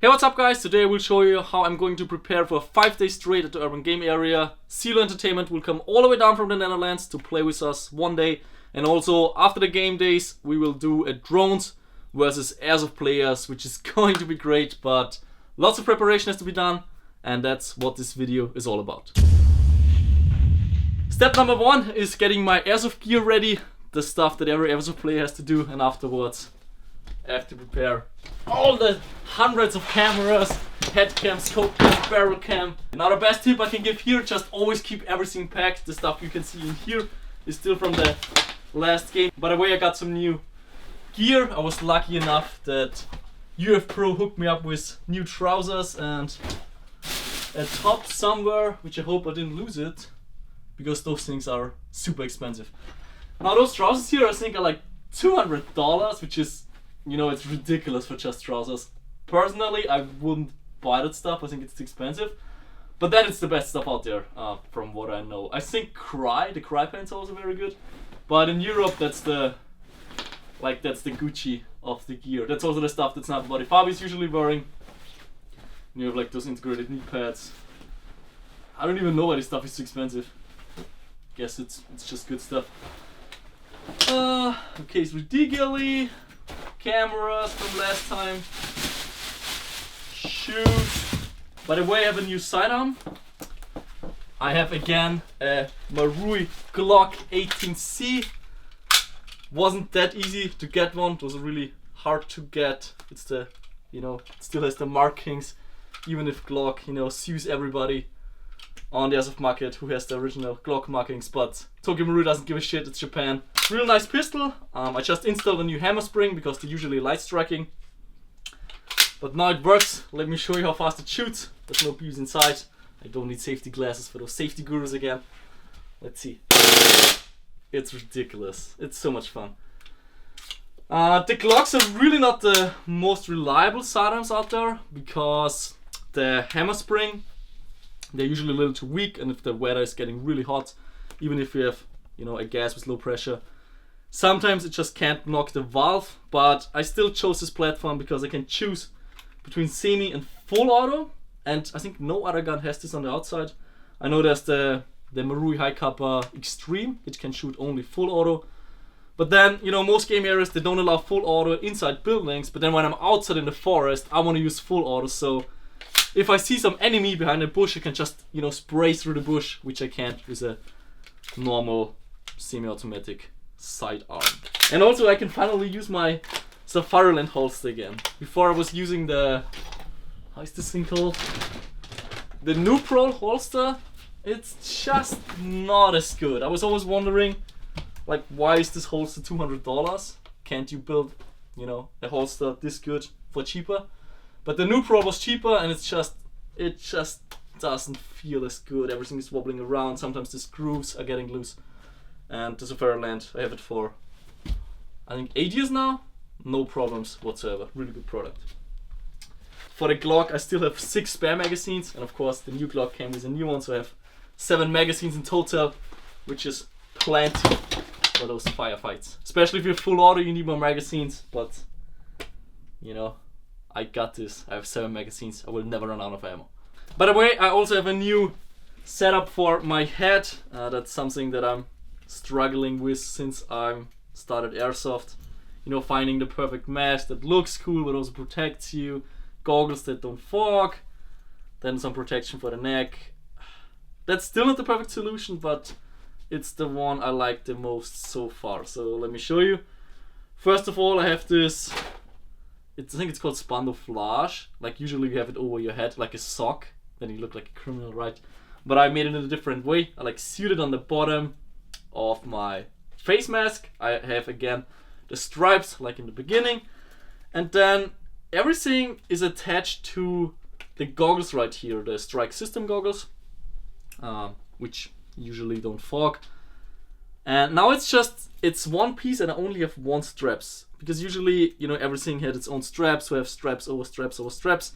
Hey, what's up guys? Today I will show you how I'm going to prepare for 5 days straight at the urban game area. CeeLo Entertainment will come all the way down from the Netherlands to play with us one day. And also after the game days we will do a drones versus Airsoft players, which is going to be great, but lots of preparation has to be done, and that's what this video is all about. Step number 1 is getting my Airsoft gear ready, the stuff that every Airsoft player has to do, and afterwards I have to prepare all the hundreds of cameras, head cam, scope cam, barrel cam. Now the best tip I can give here, just always keep everything packed. The stuff you can see in here is still from the last game. By the way, I got some new gear. I was lucky enough that UF Pro hooked me up with new trousers and a top somewhere, which I hope I didn't lose it, because those things are super expensive. Now those trousers here I think are like $200, which is, you know, it's ridiculous for just trousers. Personally, I wouldn't buy that stuff. I think it's too expensive. But then it's the best stuff out there, from what I know. I think the Cry pants are also very good. But in Europe, that's the Gucci of the gear. That's also the stuff that's not what Fabi's usually wearing. You have like those integrated knee pads. I don't even know why this stuff is too expensive. Guess it's just good stuff. Okay, so legally. Cameras from last time. Shoes. By the way, I have a new sidearm. I have again a Marui Glock 18C. Wasn't that easy to get one. It was really hard to get. It's the, you know, it still has the markings. Even if Glock, you know, sues everybody on the Airsoft market who has the original Glock markings, but Tokyo Marui doesn't give a shit. It's Japan. Real nice pistol. I just installed a new hammer spring because they're usually light striking. But now it works. Let me show you how fast it shoots. There's no BUs inside. I don't need safety glasses for those safety gurus again. Let's see. It's ridiculous. It's so much fun. The Glocks are really not the most reliable sidearms out there because the hammer spring, they're usually a little too weak, and if the weather is getting really hot, even if you have, you know, a gas with low pressure, sometimes it just can't knock the valve. But I still chose this platform because I can choose between semi and full auto, and I think no other gun has this on the outside. I know there's the Marui High Kappa Extreme, which can shoot only full auto. But then, you know, most game areas, they don't allow full auto inside buildings, but then when I'm outside in the forest, I want to use full auto. So if I see some enemy behind a bush, I can just, you know, spray through the bush, which I can't with a normal semi-automatic sidearm. And also I can finally use my Apparel holster again. Before I was using the, how is this thing called? The Neutral holster. It's just not as good. I was always wondering, like, why is this holster $200? Can't you build, you know, a holster this good for cheaper? But the Neutral was cheaper, and it just doesn't feel as good. Everything is wobbling around. Sometimes the screws are getting loose. And this Apparel, I have it for, I think, 8 years now. No problems whatsoever. Really good product. For the Glock, I still have 6 spare magazines, and of course the new Glock came with a new one, so I have 7 magazines in total, which is plenty for those firefights. Especially if you're full auto, you need more magazines, but you know, I got this. I have 7 magazines. I will never run out of ammo. By the way, I also have a new setup for my head. That's something that I'm struggling with since I started Airsoft. You know, finding the perfect mask that looks cool but also protects you. Goggles that don't fog. Then some protection for the neck. That's still not the perfect solution, but it's the one I like the most so far. So let me show you. First of all, I have this, I think it's called Spandouflage. Like usually you have it over your head like a sock, then you look like a criminal, right? But I made it in a different way. I like sewed it on the bottom of my face mask. I have again the stripes like in the beginning, and then everything is attached to the goggles right here, the Strike System goggles, which usually don't fog. And now it's one piece, and I only have 1 straps, because usually, you know, everything had its own straps, so I have straps over straps over straps.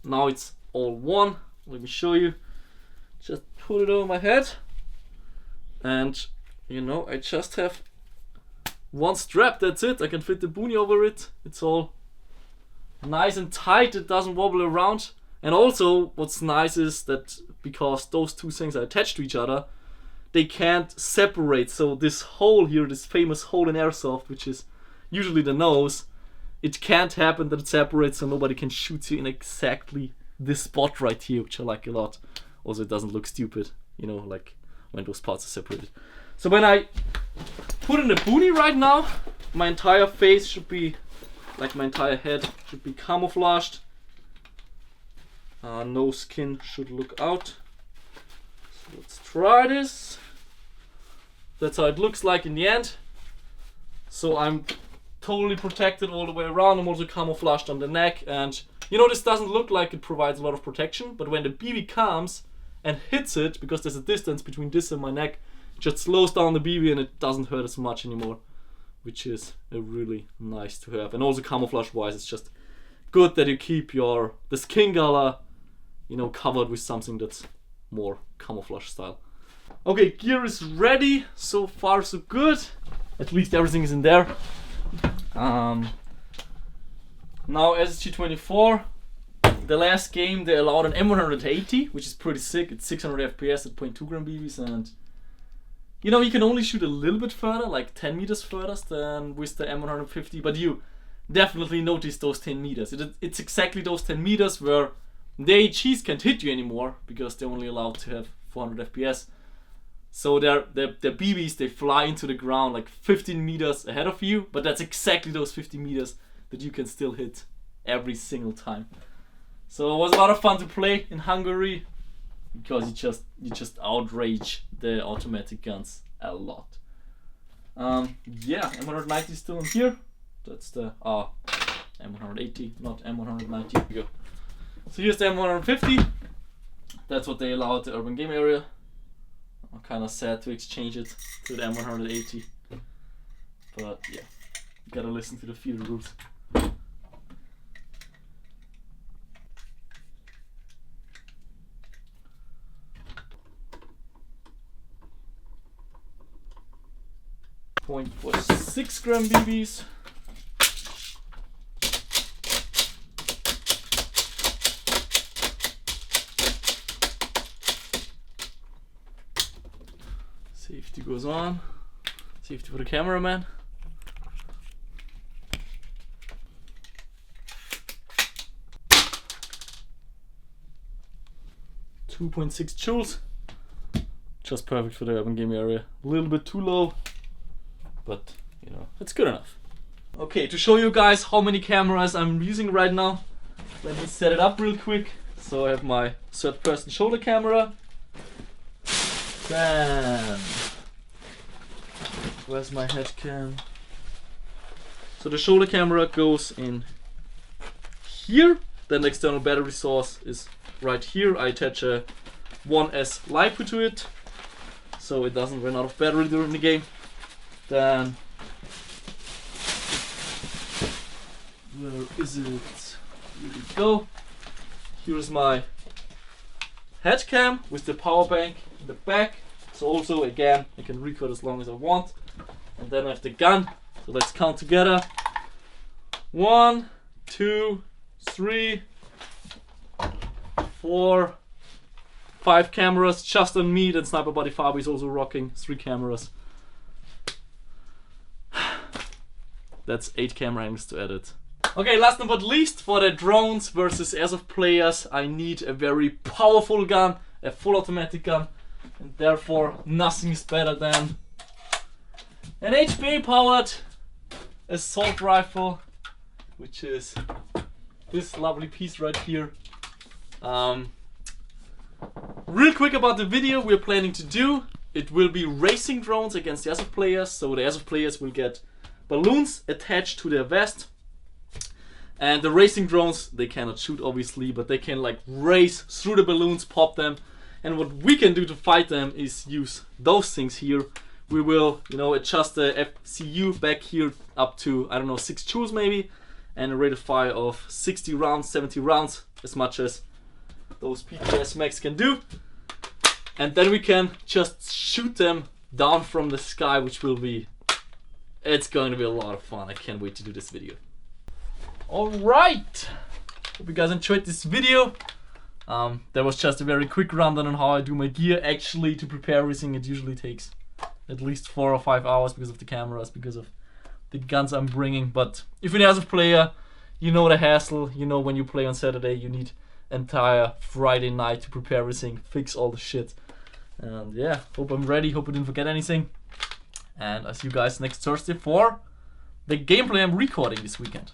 Now it's all one. Let me show you. Just put it over my head, and you know, I just have 1 strap. That's it. I can fit the boonie over it. It's all nice and tight, it doesn't wobble around. And also what's nice is that because those two things are attached to each other, they can't separate. So this hole here, this famous hole in Airsoft, which is usually the nose, it can't happen that it separates, so nobody can shoot you in exactly this spot right here, which I like a lot. Also, it doesn't look stupid, you know, like when those parts are separated. So when I put in the boonie right now, my entire face should be, like my entire head should be camouflaged. No skin should look out. So let's try this. That's how it looks like in the end. So I'm totally protected all the way around. I'm also camouflaged on the neck, and you know, this doesn't look like it provides a lot of protection, but when the BB comes and hits it, because there's a distance between this and my neck, it just slows down the BB and it doesn't hurt as much anymore, which is really nice to have. And also camouflage wise, it's just good that you keep the skin color, you know, covered with something that's more camouflage style. Okay, gear is ready. So far so good. At least everything is in there. Now SSG24, the last game they allowed an M180, which is pretty sick. It's 600 FPS at 0.2 gram BBs, and you know, you can only shoot a little bit further, like 10 meters further than with the M150, but you definitely notice those 10 meters. It's exactly those 10 meters where the AHs can't hit you anymore because they're only allowed to have 400 FPS. So their BBs, they fly into the ground like 15 meters ahead of you, but that's exactly those 15 meters that you can still hit every single time. So it was a lot of fun to play in Hungary because you just outrage the automatic guns a lot. Yeah, M190 is still in here. That's the M180, not M190. Here we go. So here's the M150. That's what they allow at the urban game area. I'm kind of sad to exchange it to the M180, but yeah, you gotta listen to the field rules. .46 gram BBs. Safety goes on. Safety for the cameraman. .6 joules. Just perfect for the urban game area. A little bit too low, but you know, it's good enough. Okay, to show you guys how many cameras I'm using right now, let me set it up real quick. So I have my third person shoulder camera. Then where's my head cam? So the shoulder camera goes in here. Then the external battery source is right here. I attach a 1S LiPo to it, so it doesn't run out of battery during the game. Then where is it? Here we go. Here's my head cam with the power bank in the back. So also again, I can record as long as I want. And then I have the gun. So let's count together. 1, 2, 3, 4, 5 cameras just on me. Then Sniper Buddy Fabi is also rocking 3 cameras. That's 8 camera angles to edit. Okay, last but not least, for the drones versus airsoft players, I need a very powerful gun, a full automatic gun, and therefore nothing is better than an HPA powered assault rifle, which is this lovely piece right here. Real quick about the video we're planning to do. It will be racing drones against the airsoft players, so the airsoft players will get balloons attached to their vest. And the racing drones, they cannot shoot obviously, but they can like race through the balloons, pop them. And what we can do to fight them is use those things here. We will, you know, adjust the FCU back here up to, I don't know, 6 joules maybe. And a rate of fire of 60 rounds, 70 rounds, as much as those PTS Max can do. And then we can just shoot them down from the sky, which will be, it's going to be a lot of fun. I can't wait to do this video. Alright, hope you guys enjoyed this video. That was just a very quick rundown on how I do my gear. Actually, to prepare everything, it usually takes at least 4 or 5 hours because of the cameras, because of the guns I'm bringing. But if you're an Airsoft player, you know the hassle. You know when you play on Saturday, you need entire Friday night to prepare everything, fix all the shit. And yeah, hope I'm ready, hope I didn't forget anything. And I'll see you guys next Thursday for the gameplay I'm recording this weekend.